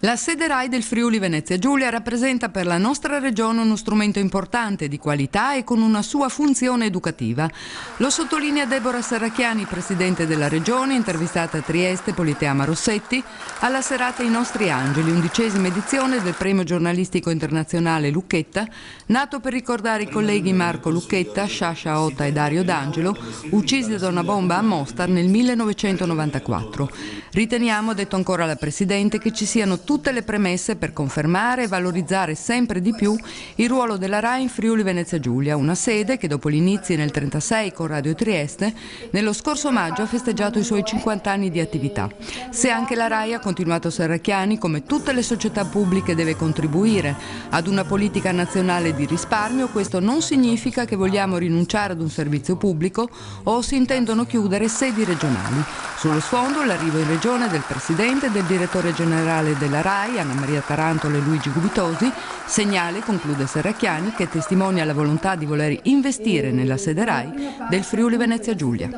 La sede RAI del Friuli Venezia Giulia rappresenta per la nostra regione uno strumento importante, di qualità e con una sua funzione educativa. Lo sottolinea Deborah Serracchiani, presidente della regione, intervistata a Trieste, Politeama Rossetti, alla serata I nostri angeli, 11ª edizione del premio giornalistico internazionale Lucchetta, nato per ricordare i colleghi Marco Lucchetta, Sciascia Otta e Dario D'Angelo, uccisi da una bomba a Mostar nel 1994. Riteniamo, ha detto ancora la presidente, che ci siano tutte le premesse per confermare e valorizzare sempre di più il ruolo della RAI in Friuli Venezia Giulia, una sede che dopo gli inizi nel 1936 con Radio Trieste, nello scorso maggio ha festeggiato i suoi 50 anni di attività. Se anche la RAI, ha continuato Serracchiani, come tutte le società pubbliche deve contribuire ad una politica nazionale di risparmio, questo non significa che vogliamo rinunciare ad un servizio pubblico o si intendono chiudere sedi regionali. Sullo sfondo l'arrivo in regione del presidente e del direttore generale della RAI, Anna Maria Tarantola e Luigi Gubitosi, segnale, conclude Serracchiani, che testimonia la volontà di voler investire nella sede RAI del Friuli Venezia Giulia.